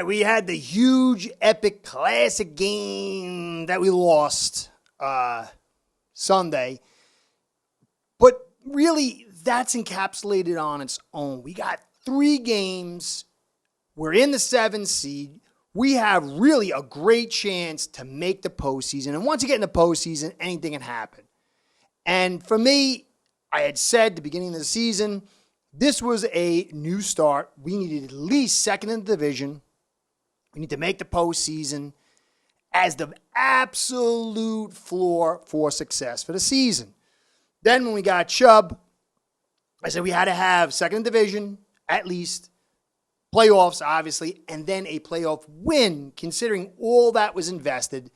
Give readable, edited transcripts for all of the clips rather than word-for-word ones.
right, we had the huge, epic, classic game that we lost Sunday. But really, that's encapsulated on its own. We got 3 games. We're in the 7th seed. We have really a great chance to make the postseason. And once you get in the postseason, anything can happen. And for me, I had said at the beginning of the season, this was a new start. We needed at least second in the division. We need to make the postseason as the absolute floor for success for the season. Then when we got Chubb, I said we had to have second in division, at least, playoffs, obviously, and then a playoff win, considering all that was invested.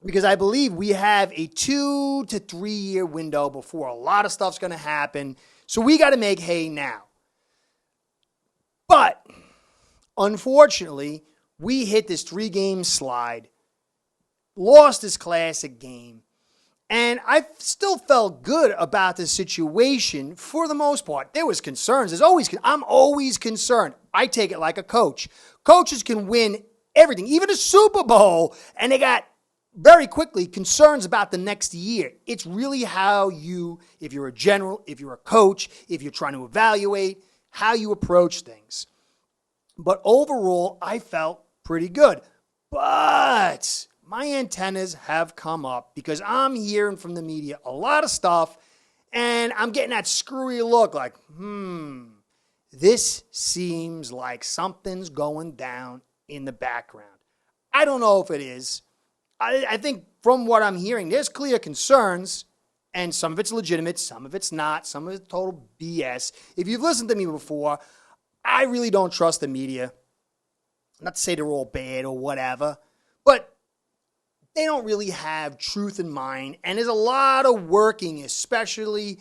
Because I believe we have a 2 to 3 year window before a lot of stuff's going to happen. So we got to make hay now. But unfortunately, we hit this 3-game slide, lost this classic game, and I still felt good about the situation for the most part. There was concerns. I'm always concerned. I take it like a coach. Coaches can win everything, even a Super Bowl, and they got very quickly concerns about the next year. It's really how you, if you're a general, if you're a coach, if you're trying to evaluate, how you approach things. But overall, I felt pretty good. But my antennas have come up because I'm hearing from the media a lot of stuff, and I'm getting that screwy look like, this seems like something's going down in the background. I don't know if it is. I think from what I'm hearing, there's clear concerns, and some of it's legitimate, some of it's not, some of it's total BS. If you've listened to me before, I really don't trust the media. Not to say they're all bad or whatever, but they don't really have truth in mind, and there's a lot of working, especially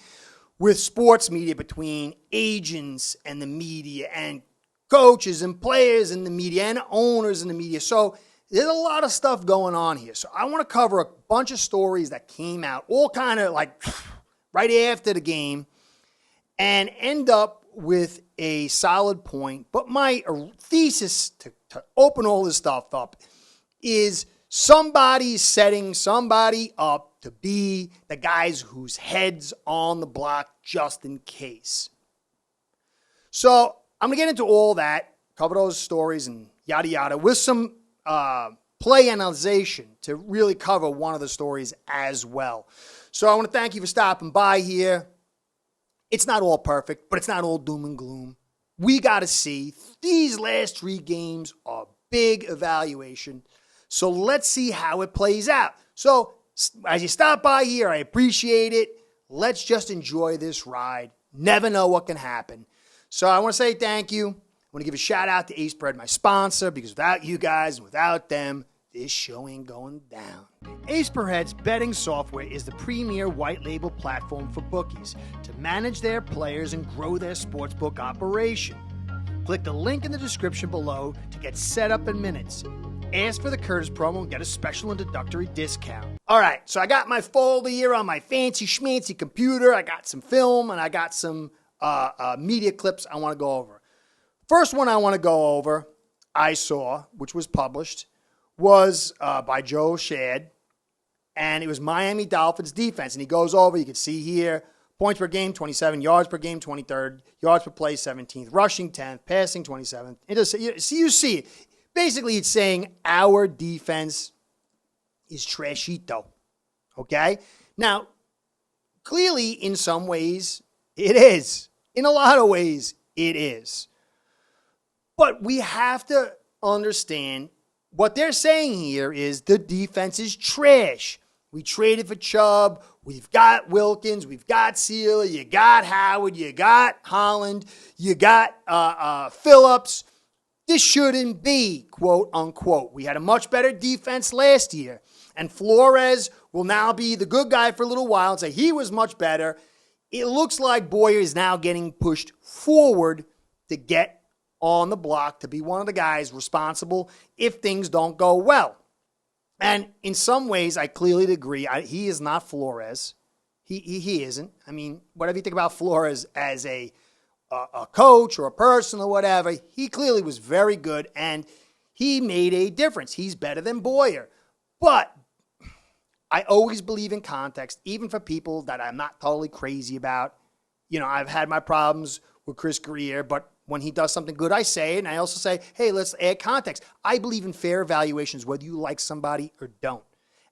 with sports media, between agents and the media and coaches and players in the media and owners in the media. So there's a lot of stuff going on here. So I want to cover a bunch of stories that came out, all kind of like right after the game, and end up with a solid point. But my thesis to open all this stuff up is somebody setting somebody up to be the guys whose head's on the block just in case. So I'm going to get into all that, cover those stories and yada yada, with some play analyzation to really cover one of the stories as well. So I want to thank you for stopping by here. It's not all perfect, but it's not all doom and gloom. We got to see. These last 3 games are big evaluation. So let's see how it plays out. So as you stop by here, I appreciate it. Let's just enjoy this ride. Never know what can happen. So I want to say thank you. I want to give a shout out to Ace Bread, my sponsor, because without you guys and without them, this show ain't going down. Ace Bread's betting software is the premier white label platform for bookies to manage their players and grow their sportsbook operation. Click the link in the description below to get set up in minutes. Ask for the Curtis promo and get a special introductory discount. All right, so I got my folder here on my fancy schmancy computer. I got some film and I got some media clips I want to go over. First one I want to go over, I saw, which was published, was by Joe Shad, and it was Miami Dolphins defense. And he goes over, you can see here, points per game, 27, yards per game, 23rd, yards per play, 17th, rushing, 10th, passing, 27th. You see it. Basically, it's saying our defense is trashito, okay? Now, clearly, in some ways, it is. In a lot of ways, it is. But we have to understand what they're saying here is the defense is trash. We traded for Chubb. We've got Wilkins. We've got Sealer. You got Howard. You got Holland. You got Phillips. This shouldn't be, quote, unquote. We had a much better defense last year. And Flores will now be the good guy for a little while and say he was much better. It looks like Boyer is now getting pushed forward to get on the block, to be one of the guys responsible if things don't go well. And in some ways, I clearly agree. He is not Flores. He isn't. I mean, whatever you think about Flores as a a coach or a person or whatever. He clearly was very good, and he made a difference. He's better than Boyer. But I always believe in context, even for people that I'm not totally crazy about. You know, I've had my problems with Chris Greer, but when he does something good, I say it, and I also say, hey, let's add context. I believe in fair evaluations, whether you like somebody or don't.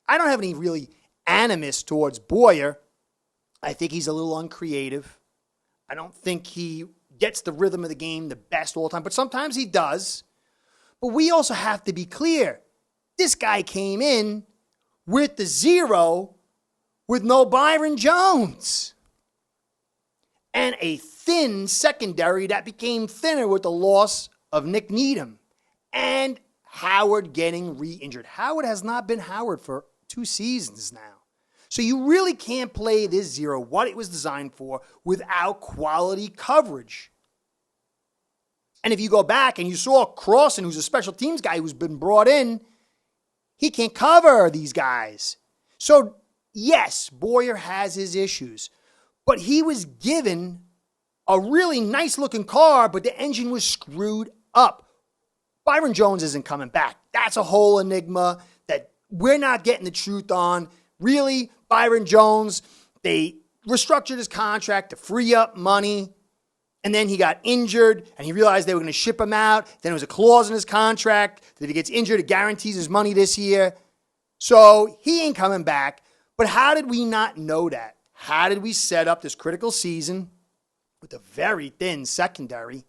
I don't have any really animus towards Boyer. I think he's a little uncreative. I don't think he gets the rhythm of the game the best all the time, but sometimes he does. But we also have to be clear. This guy came in with the 0 with no Byron Jones and a thin secondary that became thinner with the loss of Nick Needham and Howard getting re-injured. Howard has not been Howard for 2 seasons now. So you really can't play this 0, what it was designed for, without quality coverage. And if you go back and you saw Crossan, who's a special teams guy who's been brought in, he can't cover these guys. So yes, Boyer has his issues, but he was given a really nice looking car, but the engine was screwed up. Byron Jones isn't coming back. That's a whole enigma that we're not getting the truth on. Really, Byron Jones, they restructured his contract to free up money, and then he got injured, and he realized they were going to ship him out. Then there was a clause in his contract that if he gets injured, it guarantees his money this year. So he ain't coming back. But how did we not know that? How did we set up this critical season with a very thin secondary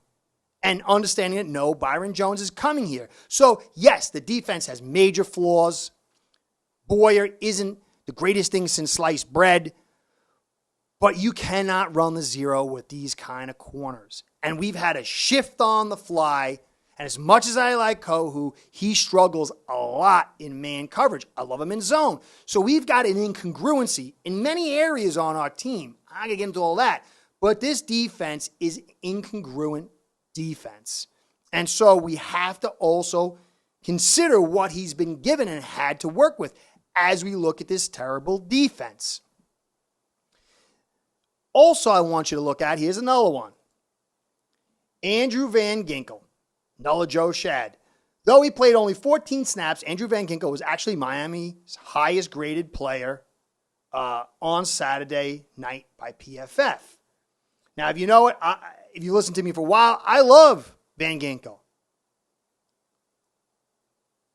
and understanding that, no, Byron Jones is coming here? So, yes, the defense has major flaws. Boyer isn't the greatest thing since sliced bread, but you cannot run the 0 with these kind of corners. And we've had a shift on the fly, and as much as I like Kohu, he struggles a lot in man coverage. I love him in zone. So we've got an incongruency in many areas on our team. I'm not going to get into all that, but this defense is incongruent defense. And so we have to also consider what he's been given and had to work with as we look at this terrible defense. Also, I want you to look at, here's another one. Andrew Van Ginkel, Nulla Joe Shad. Though he played only 14 snaps, Andrew Van Ginkel was actually Miami's highest graded player on Saturday night by PFF. Now, if you know it, if you listen to me for a while, I love Van Ginkel.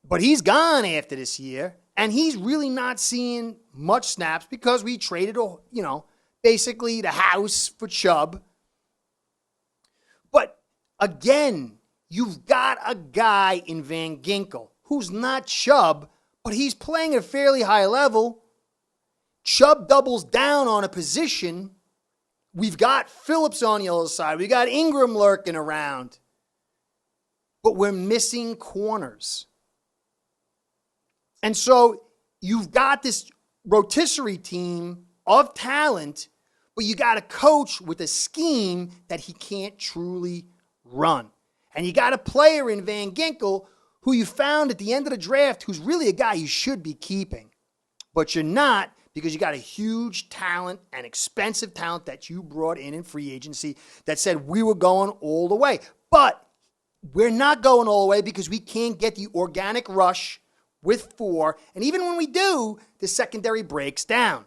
But he's gone after this year, and he's really not seeing much snaps because we traded, basically the house for Chubb. But again, you've got a guy in Van Ginkel who's not Chubb, but he's playing at a fairly high level. Chubb doubles down on a position. We've got Phillips on the other side. We got Ingram lurking around. But we're missing corners. And so you've got this rotisserie team of talent, but you got a coach with a scheme that he can't truly run. And you got a player in Van Ginkel who you found at the end of the draft who's really a guy you should be keeping. But you're not, because you got a huge talent and expensive talent that you brought in free agency that said we were going all the way. But we're not going all the way because we can't get the organic rush with 4. And even when we do, the secondary breaks down.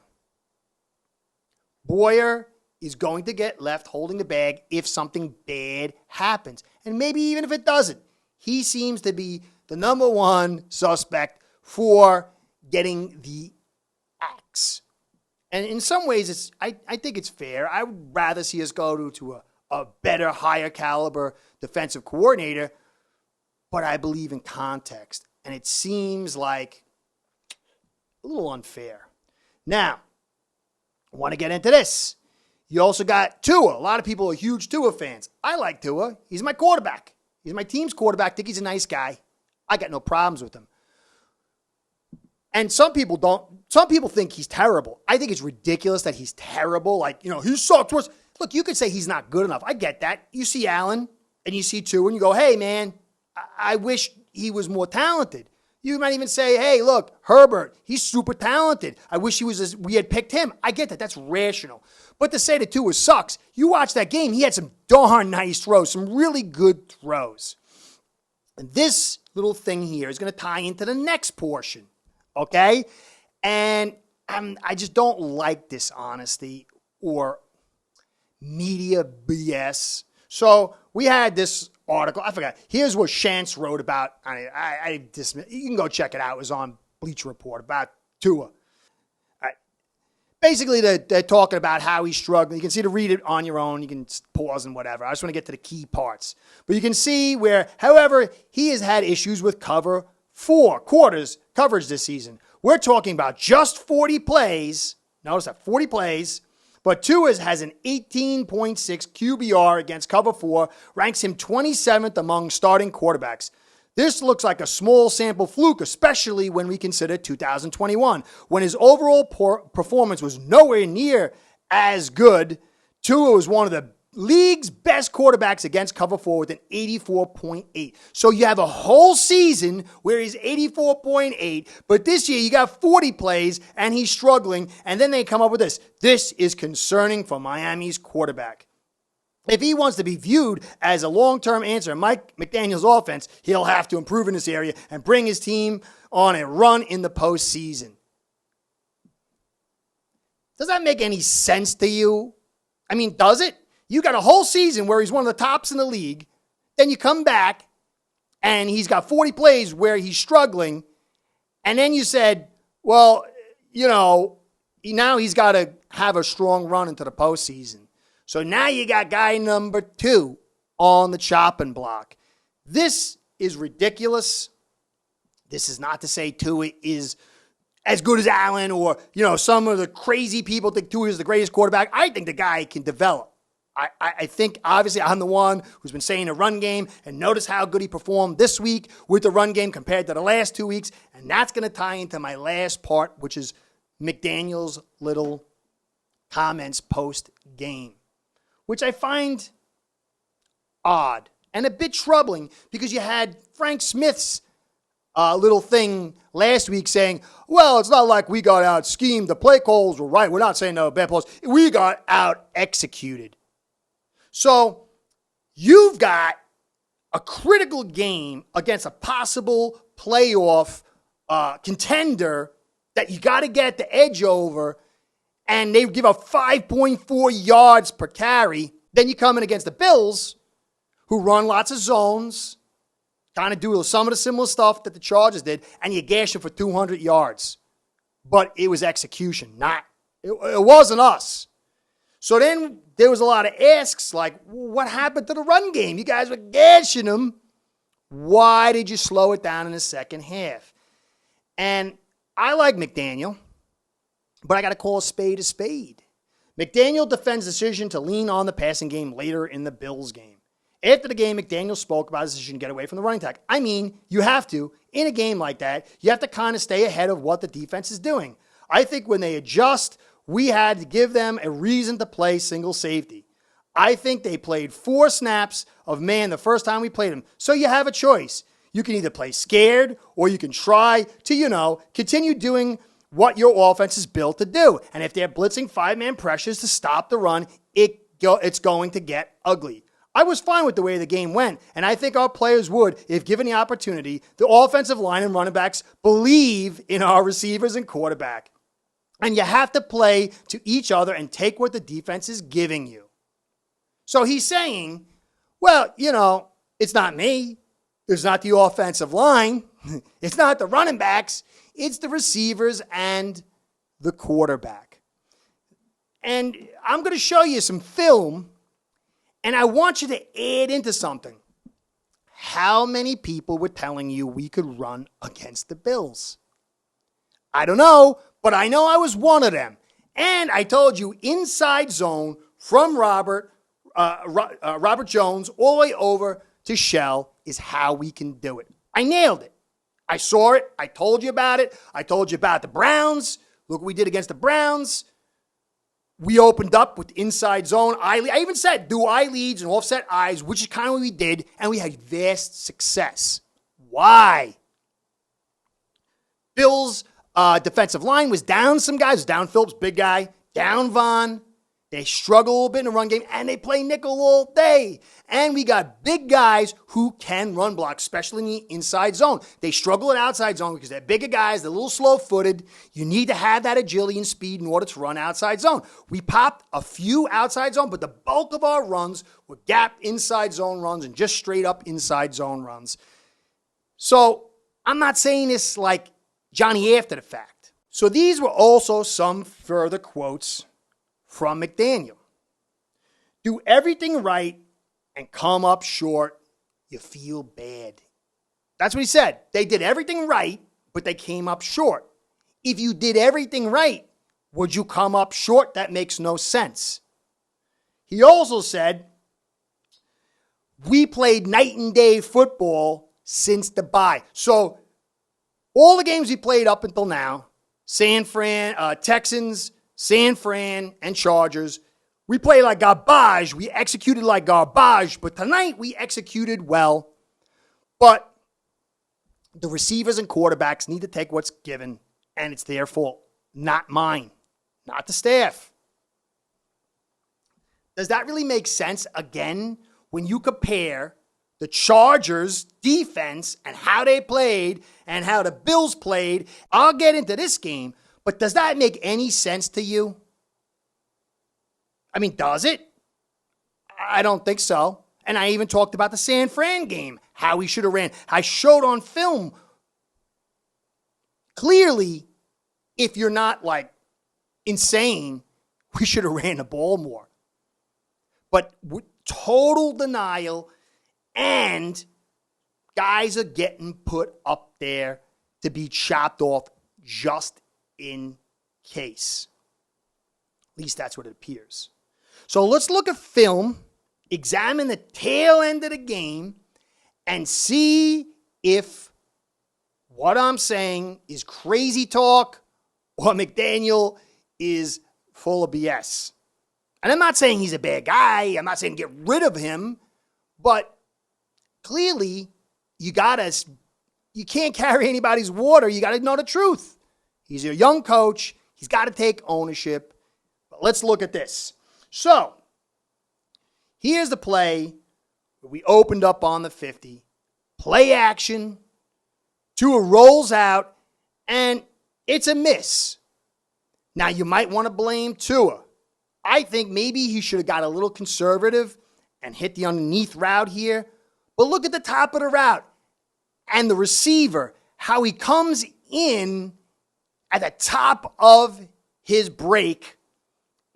Boyer is going to get left holding the bag if something bad happens. And maybe even if it doesn't, he seems to be the number one suspect for getting the axe. And in some ways, I think it's fair. I would rather see us go to a better, higher caliber defensive coordinator, but I believe in context. And it seems like a little unfair. Now, I want to get into this. You also got Tua. A lot of people are huge Tua fans. I like Tua. He's my quarterback. He's my team's quarterback. I think he's a nice guy. I got no problems with him. And some people don't. Some people think he's terrible. I think it's ridiculous that he's terrible. Like, he sucked. Look, you could say he's not good enough. I get that. You see Allen and you see Tua and you go, hey, man, I wish he was more talented. You might even say, hey, look, Herbert, he's super talented. I wish we had picked him. I get that. That's rational. But to say that Tua sucks, you watch that game, he had some darn nice throws, some really good throws. And this little thing here is going to tie into the next portion, okay? And I just don't like dishonesty or media BS. So we had this article. I forgot. Here's what Shantz wrote about. You can go check it out. It was on Bleacher Report about Tua. Basically, they're talking about how he's struggling. You can see to read it on your own. You can pause and whatever. I just want to get to the key parts. But you can see where, however, he has had issues with coverage this season. We're talking about just 40 plays. Notice that, 40 plays. But Tua has an 18.6 QBR against cover 4, ranks him 27th among starting quarterbacks. This looks like a small sample fluke, especially when we consider 2021, when his overall performance was nowhere near as good. Tua was one of the league's best quarterbacks against cover 4 with an 84.8. So you have a whole season where he's 84.8, but this year you got 40 plays and he's struggling, and then they come up with this. This is concerning for Miami's quarterback. If he wants to be viewed as a long-term answer in Mike McDaniel's offense, he'll have to improve in this area and bring his team on a run in the postseason. Does that make any sense to you? I mean, does it? You got a whole season where he's one of the tops in the league. Then you come back and he's got 40 plays where he's struggling. And then you said, well, now he's got to have a strong run into the postseason. So now you got guy number 2 on the chopping block. This is ridiculous. This is not to say Tua is as good as Allen or, some of the crazy people think Tua is the greatest quarterback. I think the guy can develop. I think, obviously, I'm the one who's been saying a run game, and notice how good he performed this week with the run game compared to the last 2 weeks, and that's going to tie into my last part, which is McDaniel's little comments post-game, which I find odd and a bit troubling because you had Frank Smith's little thing last week saying, well, it's not like we got out schemed. The play calls were right. We're not saying no bad plays. We got out executed. So you've got a critical game against a possible playoff contender that you got to get the edge over, and they give up 5.4 yards per carry. Then you come in against the Bills, who run lots of zones, kind of do some of the similar stuff that the Chargers did, and you gash them for 200 yards. But it was execution, it wasn't us. So then there was a lot of asks like, what happened to the run game? You guys were gashing them. Why did you slow it down in the second half? And I like McDaniel, but I got to call a spade a spade. McDaniel defends the decision to lean on the passing game later in the Bills game. After the game, McDaniel spoke about his decision to get away from the running attack. I mean, you have to. In a game like that, you have to kind of stay ahead of what the defense is doing. I think when they adjust, we had to give them a reason to play single safety. I think they played 4 snaps of man the first time we played them. So you have a choice. You can either play scared or you can try to, continue doing what your offense is built to do. And if they're blitzing 5-man pressures to stop the run, it's going to get ugly. I was fine with the way the game went, and I think our players would, if given the opportunity. The offensive line and running backs believe in our receivers and quarterback. And you have to play to each other and take what the defense is giving you. So he's saying, well, it's not me. It's not the offensive line. It's not the running backs. It's the receivers and the quarterback. And I'm going to show you some film, and I want you to add into something. How many people were telling you we could run against the Bills? I don't know, but I know I was one of them. And I told you inside zone from Robert Jones all the way over to Shell is how we can do it. I nailed it. I saw it. I told you about it. I told you about the Browns. Look what we did against the Browns. We opened up with inside zone. I even said do eye leads and offset eyes, which is kind of what we did, and we had vast success. Why? Bills' defensive line was down some guys. Down Phillips, big guy. Down Vaughn. They struggle a little bit in the run game, and they play nickel all day. And we got big guys who can run block, especially in the inside zone. They struggle at outside zone because they're bigger guys. They're a little slow-footed. You need to have that agility and speed in order to run outside zone. We popped a few outside zone, but the bulk of our runs were gap inside zone runs and just straight-up inside zone runs. So I'm not saying this like Johnny after the fact. So these were also some further quotes from McDaniel. Do everything right and come up short, you feel bad. That's what he said. They did everything right, but they came up short. If you did everything right, would you come up short? That makes no sense. He also said, we played night and day football since the bye. So all the games we played up until now, Texans, San Fran, and Chargers, we played like garbage. We executed like garbage. But tonight, we executed well. But the receivers and quarterbacks need to take what's given, and it's their fault, not mine, not the staff. Does that really make sense, again, when you compare the Chargers' defense and how they played and how the Bills played? I'll get into this game. But does that make any sense to you? I mean, does it? I don't think so. And I even talked about the San Fran game, how we should have ran. I showed on film. Clearly, if you're not like insane, we should have ran the ball more. But with total denial, and guys are getting put up there to be chopped off just in case. At least that's what it appears. So let's look at film, examine the tail end of the game, and see if what I'm saying is crazy talk or McDaniel is full of BS. And I'm not saying he's a bad guy. I'm not saying get rid of him. But clearly, you can't carry anybody's water. You got to know the truth. He's a young coach. He's got to take ownership. But let's look at this. So, here's the play where we opened up on the 50. Play action. Tua rolls out, and it's a miss. Now, you might want to blame Tua. I think maybe he should have got a little conservative and hit the underneath route here. But look at the top of the route and the receiver, how he comes in at the top of his break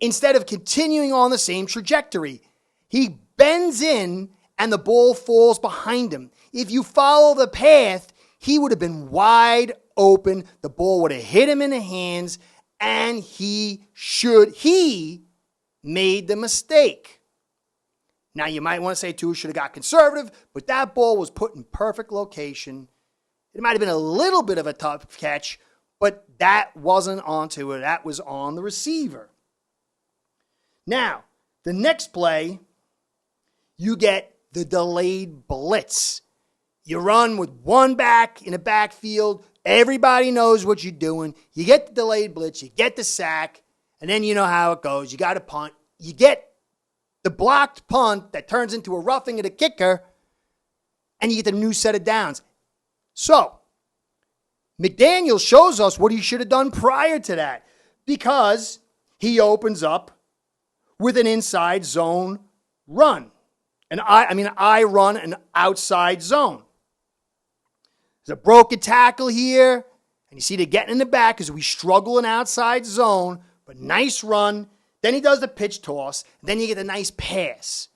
instead of continuing on the same trajectory. He bends in and the ball falls behind him. If you follow the path, he would have been wide open. The ball would have hit him in the hands, and he made the mistake. Now, you might want to say Tua should have got conservative, but that ball was put in perfect location. It might have been a little bit of a tough catch, but that wasn't on Tua. That was on the receiver. Now, the next play, you get the delayed blitz. You run with one back in the backfield. Everybody knows what you're doing. You get the delayed blitz. You get the sack. And then you know how it goes. You got to punt. You get the blocked punt that turns into a roughing of the kicker. And you get the new set of downs. So, McDaniel shows us what he should have done prior to that. Because he opens up with an inside zone run. I run an outside zone. There's a broken tackle here. And you see they're getting in the back because we struggle in outside zone. But nice run. Then he does the pitch toss. Then you get a nice pass.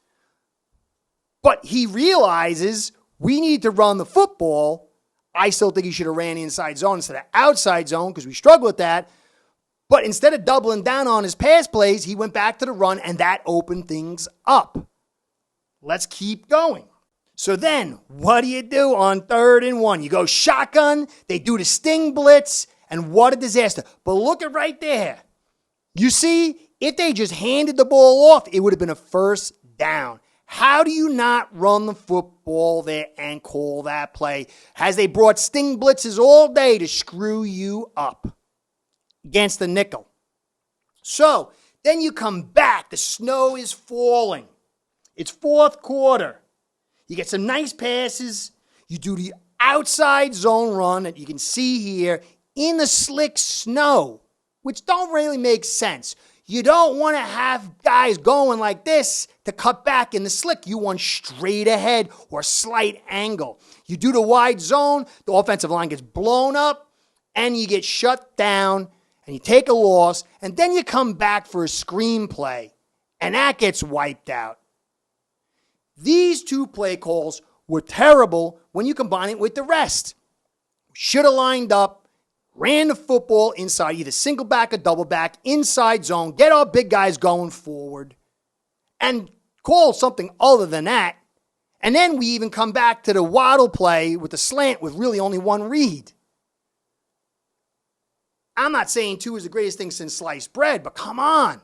But he realizes we need to run the football. I still think he should have ran the inside zone instead of outside zone because we struggle with that. But instead of doubling down on his pass plays, he went back to the run, and that opened things up. Let's keep going. So then, what do you do on 3rd and 1? You go shotgun, they do the sting blitz, and what a disaster. But look at right there. You see, if they just handed the ball off, it would have been a first down. How do you not run the football there and call that play? As they brought sting blitzes all day to screw you up against the nickel. So then you come back. The snow is falling. It's fourth quarter. You get some nice passes. You do the outside zone run that you can see here in the slick snow, which don't really make sense. You don't want to have guys going like this to cut back in the slick. You want straight ahead or slight angle. You do the wide zone, the offensive line gets blown up, and you get shut down, and you take a loss, and then you come back for a screen play, and that gets wiped out. These two play calls were terrible when you combine it with the rest. Should have lined up, ran the football inside, either single back or double back, inside zone, get our big guys going forward, and call something other than that. And then we even come back to the waddle play with the slant with really only one read. I'm not saying two is the greatest thing since sliced bread, but come on.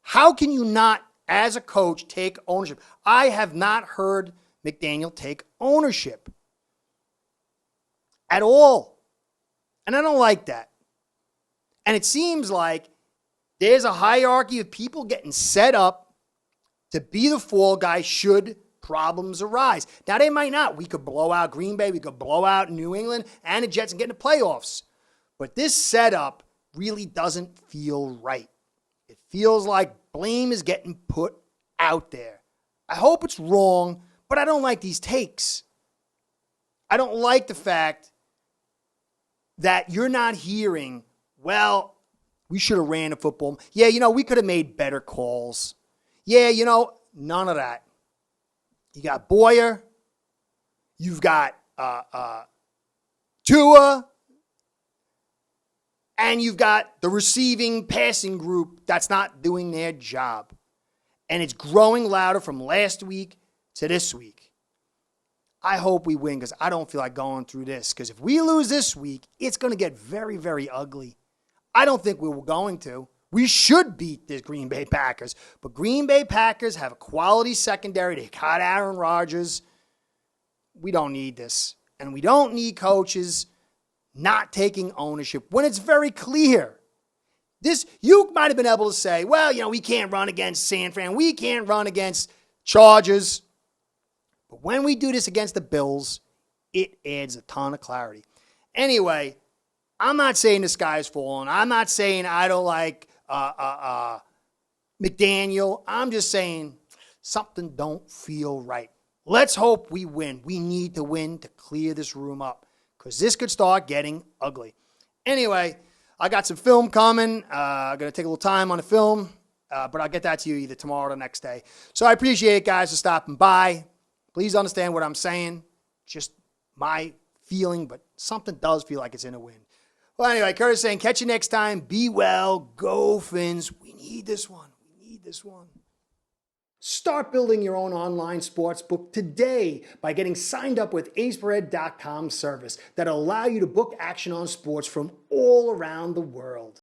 How can you not, as a coach, take ownership? I have not heard McDaniel take ownership at all. And I don't like that. And it seems like there's a hierarchy of people getting set up to be the fall guy should problems arise. Now, they might not. We could blow out Green Bay. We could blow out New England and the Jets and get in the playoffs. But this setup really doesn't feel right. It feels like blame is getting put out there. I hope it's wrong, but I don't like these takes. I don't like the fact that you're not hearing, well, we should have ran the football. Yeah, we could have made better calls. Yeah, none of that. You got Boyer. You've got Tua. And you've got the receiving passing group that's not doing their job. And it's growing louder from last week to this week. I hope we win because I don't feel like going through this. Because if we lose this week, it's going to get very, very ugly. I don't think we were going to. We should beat the Green Bay Packers. But Green Bay Packers have a quality secondary. They got Aaron Rodgers. We don't need this. And we don't need coaches not taking ownership when it's very clear. You might have been able to say, well, we can't run against San Fran. We can't run against Chargers. But when we do this against the Bills, it adds a ton of clarity. Anyway, I'm not saying the sky's falling. I'm not saying I don't like McDaniel. I'm just saying something don't feel right. Let's hope we win. We need to win to clear this room up because this could start getting ugly. Anyway, I got some film coming. I'm going to take a little time on the film, but I'll get that to you either tomorrow or the next day. So I appreciate it, guys, for stopping by. Please understand what I'm saying. Just my feeling, but something does feel like it's in the wind. Well, anyway, Curtis saying, catch you next time. Be well. Go Fins. We need this one. We need this one. Start building your own online sportsbook today by getting signed up with aceperhead.com service that'll allow you to book action on sports from all around the world.